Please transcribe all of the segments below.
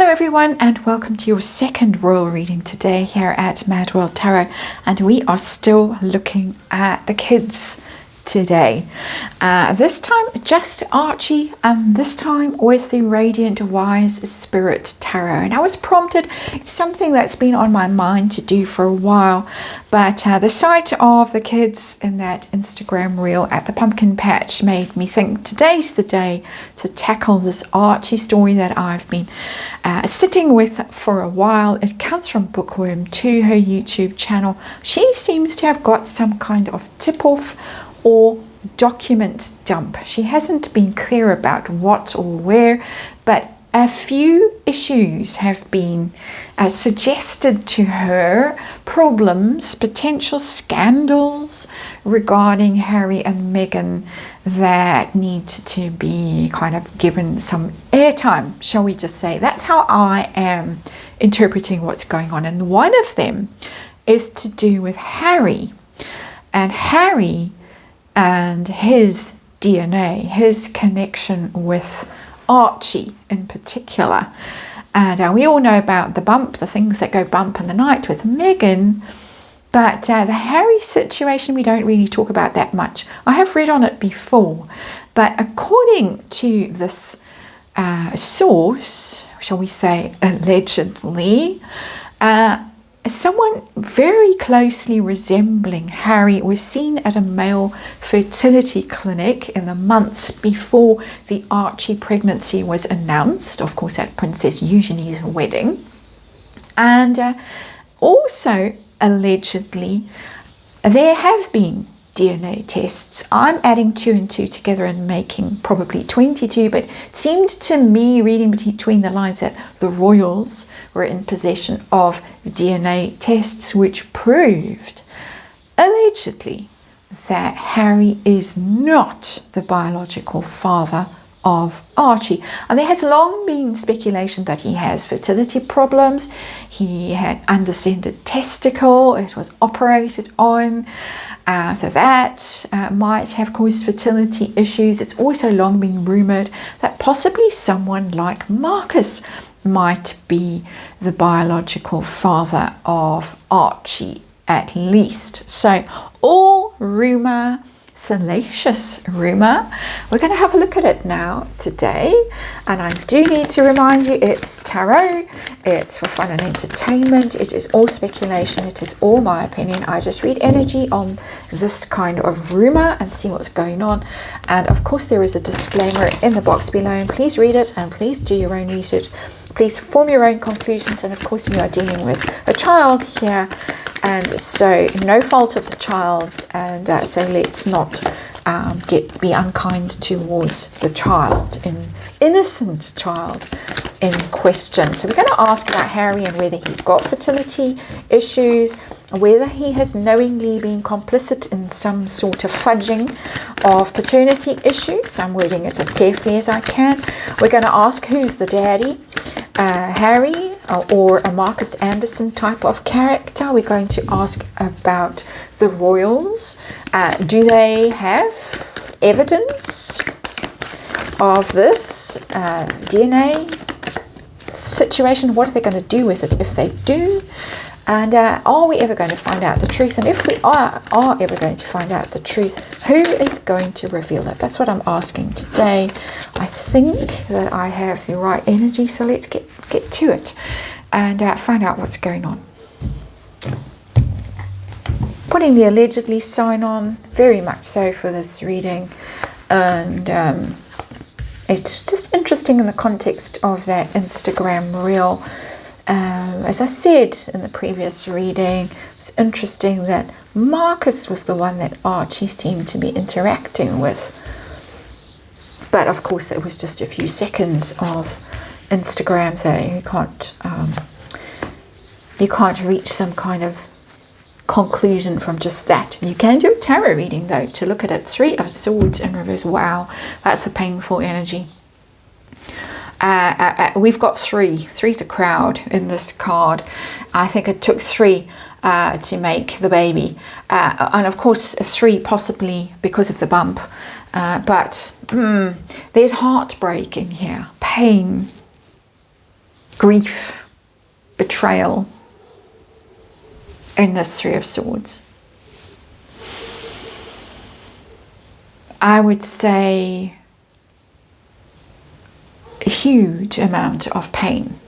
Hello everyone, and welcome to your second royal reading today here at MadWorldTarot, and we are still looking at the kids today. This time just Archie, and this time with the Radiant Wise Spirit Tarot. And I was prompted, it's something that's been on my mind to do for a while, but the sight of the kids in that Instagram reel at the pumpkin patch made me think today's the day to tackle this Archie story that I've been sitting with for a while. It comes from Bookworm to her YouTube channel. She seems to have got some kind of tip-off or document dump. She hasn't been clear about what or where, but a few issues have been suggested to her, problems, potential scandals regarding Harry and Meghan that need to be kind of given some airtime, shall we just say. That's how I am interpreting what's going on. And one of them is to do with Harry. And Harry and his DNA, his connection with Archie in particular. And we all know about the bump, the things that go bump in the night with Meghan. But the Harry situation, we don't really talk about that much. I have read on it before. But according to this source, shall we say allegedly, someone very closely resembling Harry was seen at a male fertility clinic in the months before the Archie pregnancy was announced, of course at Princess Eugenie's wedding. And also allegedly there have been DNA tests. I'm adding 2 and 2 together and making probably 22, but it seemed to me, reading between the lines, that the royals were in possession of DNA tests which proved, allegedly, that Harry is not the biological father of Archie. And there has long been speculation that he has fertility problems. He had undescended testicle, it was operated on. So that might have caused fertility issues. It's also long been rumoured that possibly someone like Marcus might be the biological father of Archie, at least. So all rumour, salacious rumour. We're going to have a look at it now today, and I do need to remind you, it's tarot, it's for fun and entertainment, it is all speculation, it is all my opinion. I just read energy on this kind of rumour and see what's going on. And of course there is a disclaimer in the box below, and please read it and please do your own research, please form your own conclusions. And of course you are dealing with a child here, and so no fault of the child's, and so let's not be unkind towards the child, an innocent child in question. So we're going to ask about Harry and whether he's got fertility issues, whether he has knowingly been complicit in some sort of fudging of paternity issues. I'm wording it as carefully as I can. We're going to ask who's the daddy, Harry or a Marcus Anderson type of character. We're going to ask about the royals. Do they have evidence of this DNA situation? What are they going to do with it if they do? And are we ever going to find out the truth? And if we are ever going to find out the truth, who is going to reveal it? That's what I'm asking today. I think that I have the right energy, so let's get to it and find out what's going on. Putting the allegedly sign on, very much so for this reading, and it's just interesting in the context of that Instagram reel. As I said in the previous reading, it's interesting that Marcus was the one that Archie seemed to be interacting with. But of course, it was just a few seconds of Instagram, so you can't reach some kind of conclusion from just that. You can do a tarot reading though to look at it. 3 of Swords in reverse. Wow, that's a painful energy. We've got 3. 3's a crowd in this card. I think it took 3 to make the baby, and of course 3 possibly because of the bump, but there's heartbreak in here, pain, grief, betrayal in this Three of Swords. I would say a huge amount of pain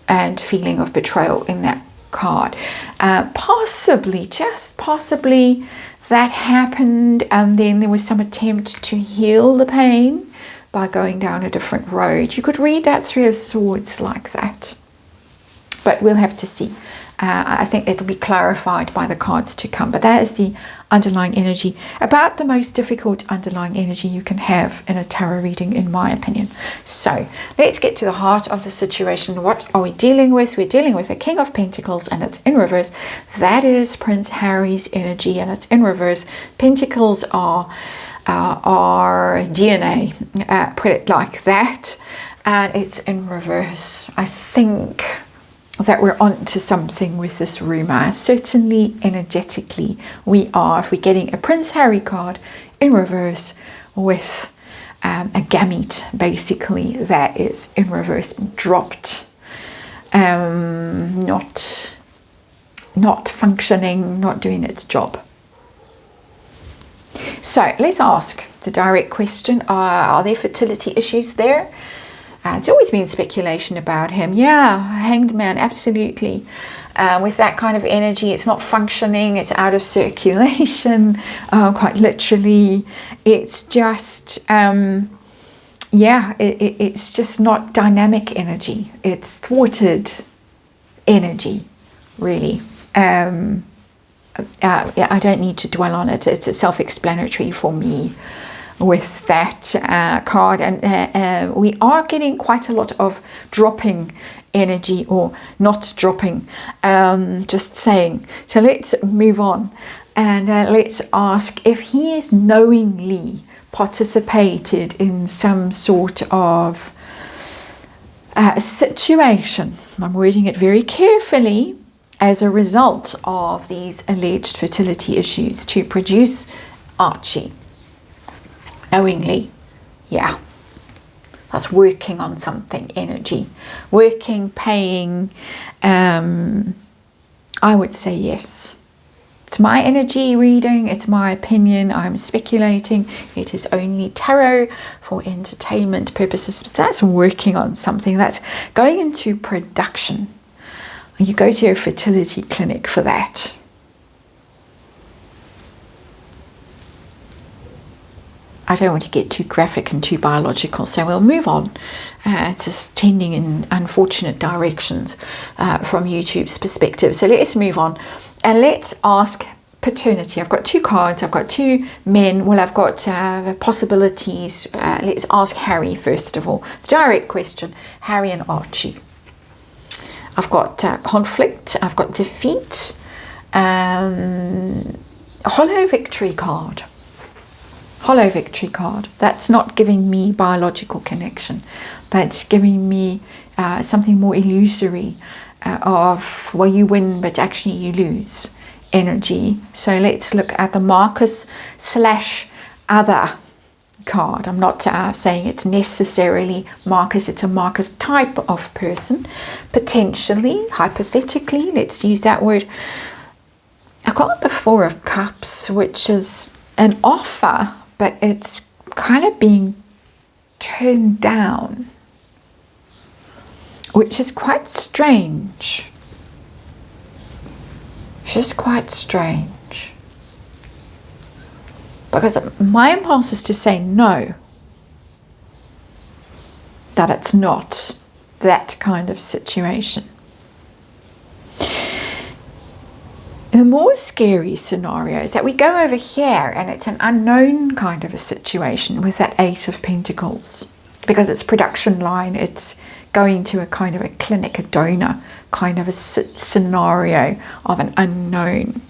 and feeling of betrayal in that card. Possibly, just possibly, that happened and then there was some attempt to heal the pain by going down a different road. You could read that Three of Swords like that, but we'll have to see. I think it'll be clarified by the cards to come, but that is the underlying energy, about the most difficult underlying energy you can have in a tarot reading, in my opinion. So let's get to the heart of the situation. What are we dealing with? We're dealing with a King of Pentacles and it's in reverse. That is Prince Harry's energy and it's in reverse. Pentacles are DNA, put it like that, and it's in reverse. I think that we're on to something with this rumor. Certainly energetically we are. If we're getting a Prince Harry card in reverse with a gamete basically that is in reverse, dropped, not functioning, not doing its job. So let's ask the direct question. Are there fertility issues there? It's always been speculation about him. Yeah, Hanged Man, absolutely. With that kind of energy, it's not functioning, it's out of circulation, quite literally. It's just, it's just not dynamic energy. It's thwarted energy, really. I don't need to dwell on it. It's self-explanatory for me with that card, and we are getting quite a lot of dropping energy, or not dropping, just saying. So let's move on and let's ask if he is knowingly participated in some sort of situation. I'm wording it very carefully, as a result of these alleged fertility issues to produce Archie. Knowingly, yeah, that's working on something, energy, working, paying. I would say yes. It's my energy reading, it's my opinion, I'm speculating. It is only tarot for entertainment purposes, but that's working on something, that's going into production. You go to a fertility clinic for that. I don't want to get too graphic and too biological, so we'll move on. It's just tending in unfortunate directions from YouTube's perspective. So let's move on and let's ask paternity. I've got two cards. I've got two men. Well, I've got possibilities. Let's ask Harry first of all. The direct question, Harry and Archie. I've got conflict. I've got defeat. A hollow victory card. Hollow victory card. That's not giving me biological connection. That's giving me something more illusory of, well, you win but actually you lose energy. So let's look at the Marcus / other card. I'm not saying it's necessarily Marcus. It's a Marcus type of person, potentially, hypothetically. Let's use that word. I've got the Four of Cups, which is an offer, but it's kind of being turned down, which is quite strange. Just quite strange. Because my impulse is to say no, that it's not that kind of situation. The more scary scenario is that we go over here and it's an unknown kind of a situation with that Eight of Pentacles, because it's production line, it's going to a kind of a clinic, a donor kind of a scenario of an unknown.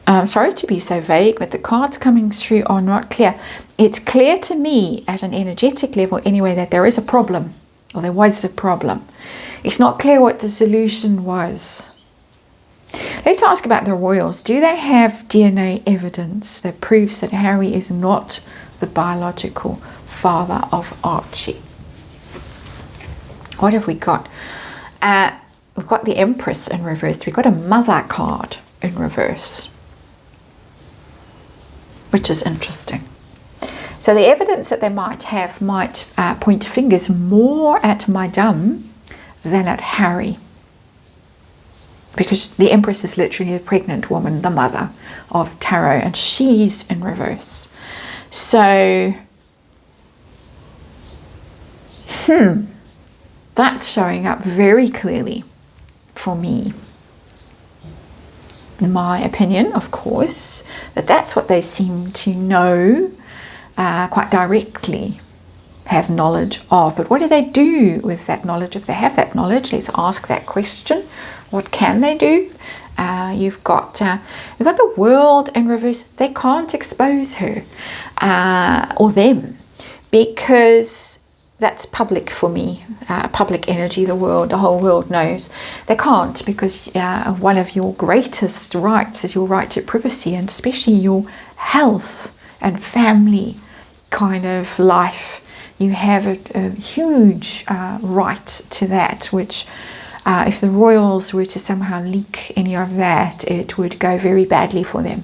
I'm sorry to be so vague, but the cards coming through are not clear. It's clear to me at an energetic level anyway that there is a problem, or there was a problem. It's not clear what the solution was. Let's ask about the royals. Do they have DNA evidence that proves that Harry is not the biological father of Archie? What have we got? We've got the Empress in reverse. We've got a Mother card in reverse, which is interesting. So the evidence that they might have might point fingers more at Madame than at Harry, because the Empress is literally a pregnant woman, the mother of tarot, and she's in reverse. So, that's showing up very clearly for me. In my opinion, of course, that's what they seem to know quite directly, have knowledge of. But what do they do with that knowledge? If they have that knowledge, let's ask that question. What can they do? You've got the World in reverse. They can't expose her or them, because that's public for me, public energy. The world, the whole world knows. They can't, because one of your greatest rights is your right to privacy, and especially your health and family kind of life. You have a huge right to that, which if the royals were to somehow leak any of that, it would go very badly for them.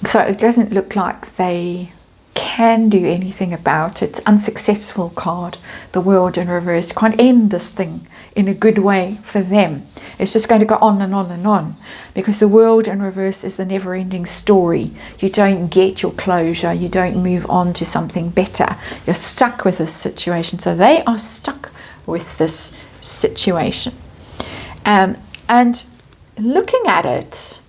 So it doesn't look like they can do anything about it. It's unsuccessful card, the World in reverse. Can't end this thing in a good way for them. It's just going to go on and on and on, because the World in reverse is the never-ending story. You don't get your closure. You don't move on to something better. You're stuck with this situation. So they are stuck with this situation. And looking at it,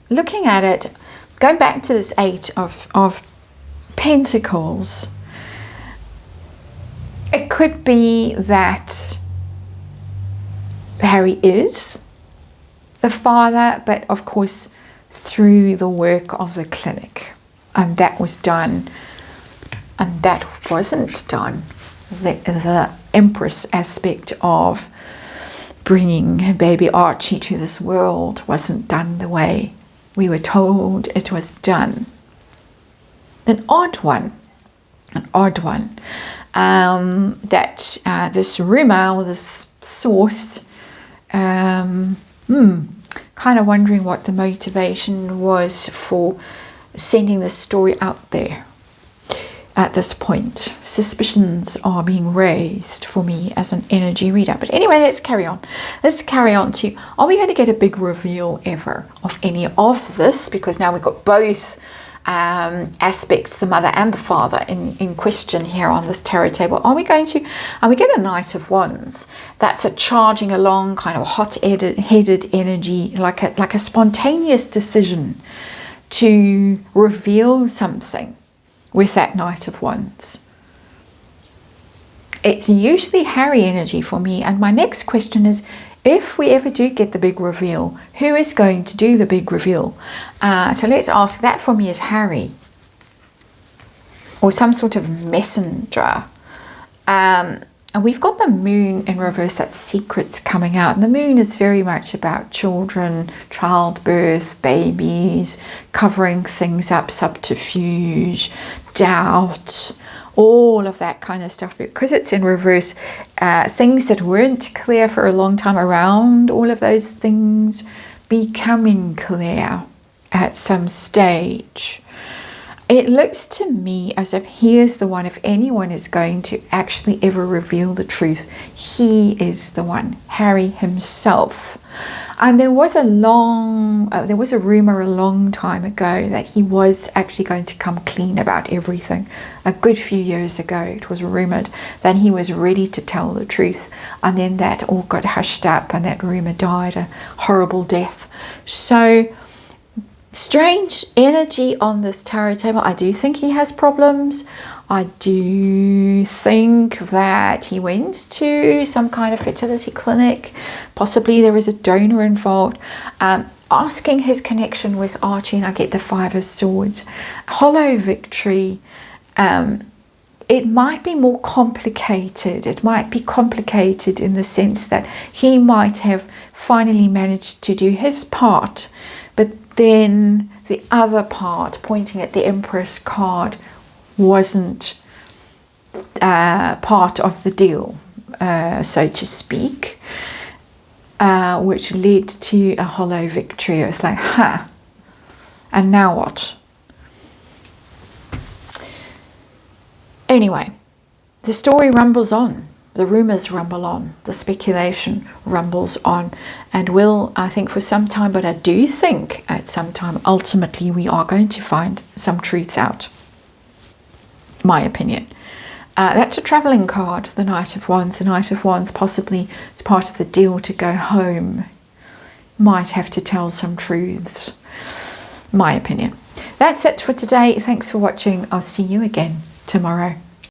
going back to this Eight of Pentacles, it could be that Harry is the father, but of course through the work of the clinic, and that was done, and that wasn't done. The Empress aspect of bringing baby Archie to this world wasn't done the way we were told it was done. An odd one, that this rumor or this source, kind of wondering what the motivation was for sending this story out there at this point. Suspicions are being raised for me as an energy reader. But anyway, let's carry on. Let's carry on to, are we going to get a big reveal ever of any of this? Because now we've got both aspects, the mother and the father in question here on this tarot table. Are we get a Knight of Wands? That's a charging along, kind of hot-headed energy, like a spontaneous decision to reveal something with that Knight of Wands. It's usually Harry energy for me. And my next question is, if we ever do get the big reveal, who is going to do the big reveal? So let's ask that for me as Harry, or some sort of messenger. And we've got the Moon in reverse, that secrets coming out. And the Moon is very much about children, childbirth, babies, covering things up, subterfuge, doubt, all of that kind of stuff. Because it's in reverse, things that weren't clear for a long time around all of those things becoming clear at some stage. It looks to me as if he is the one, if anyone is going to actually ever reveal the truth, he is the one, Harry himself. And there was a rumor a long time ago that he was actually going to come clean about everything. A good few years ago, it was rumored that he was ready to tell the truth. And then that all got hushed up and that rumor died a horrible death. So strange energy on this tarot table. I do think he has problems. I do think that he went to some kind of fertility clinic. Possibly there was a donor involved. Asking his connection with Archie, and I get the Five of Swords. Hollow victory. It might be more complicated. It might be complicated in the sense that he might have finally managed to do his part, but then the other part, pointing at the Empress card, wasn't part of the deal, so to speak, which led to a hollow victory. It's like, huh, and now what? Anyway, the story rumbles on. The rumours rumble on, the speculation rumbles on, and will, I think, for some time, but I do think at some time, ultimately, we are going to find some truths out. My opinion. That's a travelling card, the Knight of Wands. The Knight of Wands possibly is part of the deal to go home. Might have to tell some truths. My opinion. That's it for today. Thanks for watching. I'll see you again tomorrow.